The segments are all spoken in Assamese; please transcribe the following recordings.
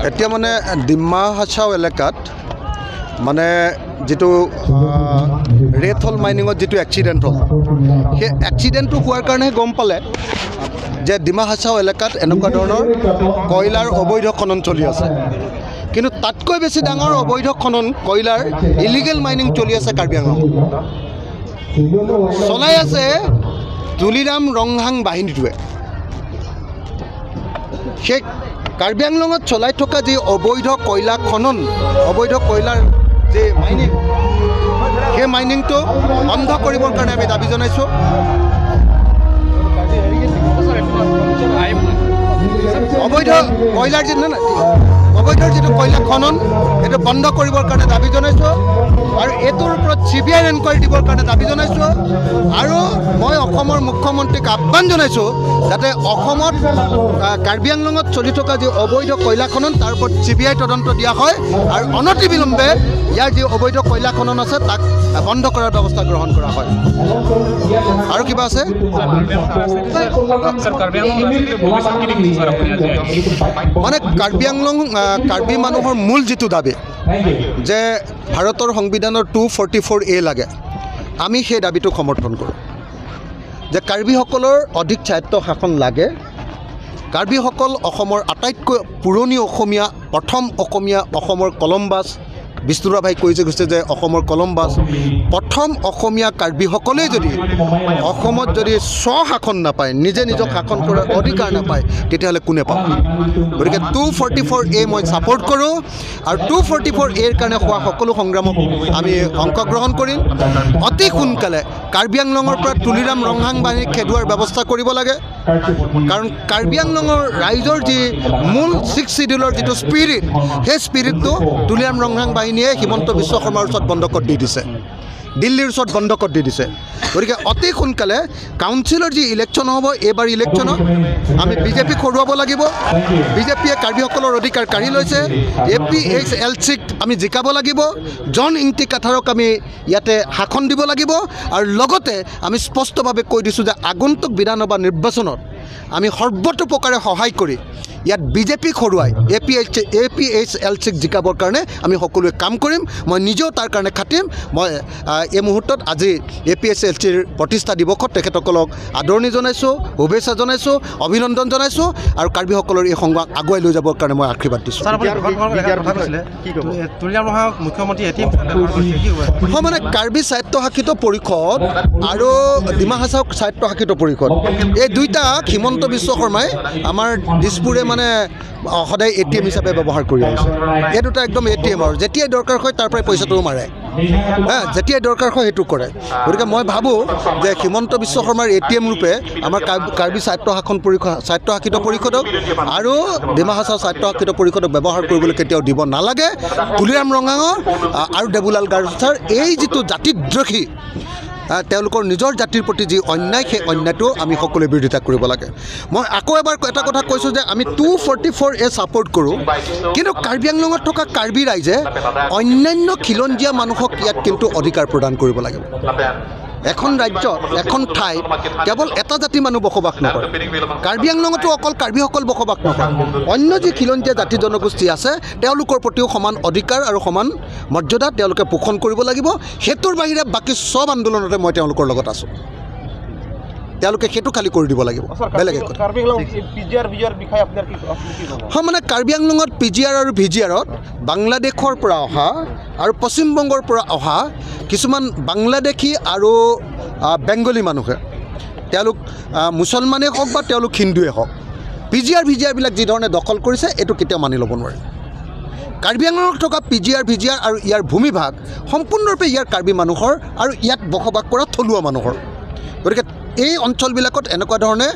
এতিয়া মানে ডিমা হাছাও এলেকাত মানে যেটো ৰেড হল মাইনিঙত যেটো এক্সিডেণ্ট হ'ল সেই এক্সিডেণ্টটো হোৱাৰ কাৰণে গম পালে যে ডিমা হাছাও এলেকাত এনেকুৱা ধৰণৰ কয়লাৰ অবৈধ খনন চলি আছে কিন্তু তাতকৈ বেছি ডাঙৰ অবৈধ খনন কয়লাৰ ইলিগেল মাইনিং চলি আছে কাৰ্বি আংলং চলাই আছে তুলিৰাম ৰংহাং বাহিনীটোৱে সেই কাৰ্বি আংলঙত চলাই থকা যি অবৈধ কয়লা খনন অবৈধ কয়লাৰ যে মাইনিং সেই মাইনিংটো বন্ধ কৰিবৰ কাৰণে আমি দাবী জনাইছোঁ অবৈধ কয়লাৰ যি অবৈধৰ যিটো কয়লা খনন সেইটো বন্ধ কৰিবৰ কাৰণে দাবী জনাইছোঁ আৰু এইটোৰ ওপৰত CBI এনকুৱাৰী দিবৰ কাৰণে দাবী জনাইছোঁ আৰু মই অসমৰ মুখ্যমন্ত্ৰীক আহ্বান জনাইছোঁ যাতে অসমত কাৰ্বি আংলঙত চলি থকা যি অবৈধ কয়লা খনন তাৰ ওপৰত CBI তদন্ত দিয়া হয় আৰু অনতিবিলম্বে ইয়াৰ যি অবৈধ কয়লা খনন আছে তাক বন্ধ কৰাৰ ব্যৱস্থা গ্ৰহণ কৰা হয় আৰু কিবা আছে মানে কাৰ্বি মানুহৰ মূল যিটো দাবী যে ভাৰতৰ সংবিধানৰ 244A লাগে আমি সেই দাবীটো সমৰ্থন কৰোঁ যে কাৰ্বিসকলৰ অধিক স্বায়ত্ব শাসন লাগে কাৰ্বিসকল অসমৰ আটাইতকৈ পুৰণি অসমীয়া প্ৰথম অসমীয়া অসমৰ কলম্বাছ বিষ্ণুৰাভ ভাই কৈ গৈছে যে অসমৰ কলম্বাছ প্ৰথম অসমীয়া কাৰ্বিসকলেই যদি অসমত যদি স্বশাসন নাপায় নিজে নিজক শাসন কৰাৰ অধিকাৰ নাপায় তেতিয়াহ'লে কোনে পাব গতিকে 244A মই ছাপোৰ্ট কৰোঁ আৰু 244Aৰ কাৰণে হোৱা সকলো সংগ্ৰামত আমি অংশগ্ৰহণ কৰিম অতি সোনকালে কাৰ্বি আংলঙৰ পৰা তুলিৰাম ৰংহাং বাহিনীক খেদোৱাৰ ব্যৱস্থা কৰিব লাগে কাৰণ কাৰ্বি আংলঙৰ ৰাইজৰ যি মূল 6 শিডিউলৰ যিটো স্পিৰিট সেই স্পিৰিটটো তুলিৰাম ৰংহাং বাহিনীয়ে হিমন্ত বিশ্ব শৰ্মাৰ ওচৰত বন্ধকত দি দিছে দিল্লীৰ ওচৰত বন্ধকত দি দিছে গতিকে অতি সোনকালে কাউন্সিলৰ যি ইলেকশ্যন হ'ব এইবাৰ ইলেকশ্যনত আমি বিজেপিক হৰুৱাব লাগিব বিজেপিয়ে কাৰ্বিসকলৰ অধিকাৰ কাঢ়ি লৈছে APHLCক আমি জিকাব লাগিব জন ইংটি কাঠাৰক আমি ইয়াতে শাসন দিব লাগিব আৰু লগতে আমি স্পষ্টভাৱে কৈ দিছোঁ যে আগন্তুক বিধানসভা নিৰ্বাচনত আমি সৰ্বতোপ্ৰকাৰে সহায় কৰি ইয়াত বিজেপিক হৰুৱাই APHLCক জিকাবৰ কাৰণে আমি সকলোৱে কাম কৰিম মই নিজেও তাৰ কাৰণে খাটিম মই এই মুহূৰ্তত আজি APHLCৰ প্ৰতিষ্ঠা দিৱসত তেখেতসকলক আদৰণি জনাইছোঁ শুভেচ্ছা জনাইছোঁ অভিনন্দন জনাইছোঁ আৰু কাৰ্বিসকলৰ এই সংগ্ৰাম আগুৱাই লৈ যাবৰ কাৰণে মই আশীৰ্বাদ দিছোঁ হয় মানে কাৰ্বি স্বায়ত্তশাসিত পৰিষদ আৰু ডিমা হাছাও স্বায়ত্তশাসিত পৰিষদ এই দুইটাক হিমন্ত বিশ্ব শৰ্মাই আমাৰ দিছপুৰে মানে সদায় ATM হিচাপে ব্যৱহাৰ কৰি আহিছে এই দুটা একদম ATM আৰু যেতিয়াই দৰকাৰ হয় তাৰ পৰাই পইচাটোও মাৰে যেতিয়াই দৰকাৰ হয় সেইটো কৰে গতিকে মই ভাবোঁ যে হিমন্ত বিশ্ব শৰ্মাৰ ATM ৰূপে আমাৰ কাৰ্বি স্বায়ত্তশাসিত পৰিষদক আৰু ডিমা হাছাও স্বায়ত্তশাসিত পৰিষদক ব্যৱহাৰ কৰিবলৈ কেতিয়াও দিব নালাগে তুলিৰাম ৰংহাঙৰ আৰু দেবুলাল গাৰোচাৰ এই যিটো জাতিদ্ৰোহী তেওঁলোকৰ নিজৰ জাতিৰ প্ৰতি যি অন্যায় সেই অন্যায়টো আমি সকলোৱে বিৰোধিতা কৰিব লাগে মই আকৌ এবাৰ এটা কথা কৈছোঁ যে আমি 244A ছাপোৰ্ট কৰোঁ কিন্তু কাৰ্বি আংলঙত থকা কাৰ্বি ৰাইজে অন্যান্য খিলঞ্জীয়া মানুহক ইয়াত কিন্তু অধিকাৰ প্ৰদান কৰিব লাগিব এখন ৰাজ্যত এখন ঠাইত কেৱল এটা জাতি মানুহ বসবাস নকৰে কাৰ্বি আংলঙতো অকল কাৰ্বিসকল বসবাস নকৰে অন্য যি খিলঞ্জীয়া জাতি জনগোষ্ঠী আছে তেওঁলোকৰ প্ৰতিও সমান অধিকাৰ আৰু সমান মৰ্যাদা তেওঁলোকে পোষণ কৰিব লাগিব সেইটোৰ বাহিৰে বাকী চব আন্দোলনতে মই তেওঁলোকৰ লগত আছোঁ তেওঁলোকে সেইটো খালী কৰি দিব লাগিব বেলেগ একো হয় মানে কাৰ্বি আংলঙত PGR আৰু VGRত বাংলাদেশৰ পৰা অহা আৰু পশ্চিমবংগৰ পৰা অহা কিছুমান বাংলাদেশী আৰু বেংগলী মানুহে তেওঁলোক মুছলমানেই হওক বা তেওঁলোক হিন্দুৱে হওক PGR VGRবিলাক যি ধৰণে দখল কৰিছে এইটো কেতিয়াও মানি ল'ব নোৱাৰে কাৰ্বি আংলঙত থকা PGR VGR আৰু ইয়াৰ ভূমিভাগ সম্পূৰ্ণৰূপে ইয়াৰ কাৰ্বি মানুহৰ আৰু ইয়াত বসবাস কৰা থলুৱা মানুহৰ গতিকে এই অঞ্চলবিলাকত এনেকুৱা ধৰণে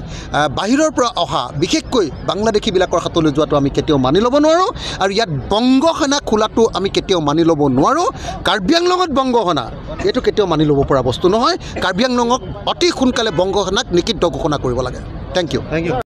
বাহিৰৰ পৰা অহা বিশেষকৈ বাংলাদেশীবিলাকৰ হাতলৈ যোৱাটো আমি কেতিয়াও মানি ল'ব নোৱাৰোঁ আৰু ইয়াত বংগসেনা খোলাটো আমি কেতিয়াও মানি ল'ব নোৱাৰোঁ কাৰ্বি আংলঙত বংগসেনা এইটো কেতিয়াও মানি ল'ব পৰা বস্তু নহয় কাৰ্বি আংলঙক অতি সোনকালে বংগসেনাক নিষিদ্ধ ঘোষণা কৰিব লাগে থেংক ইউ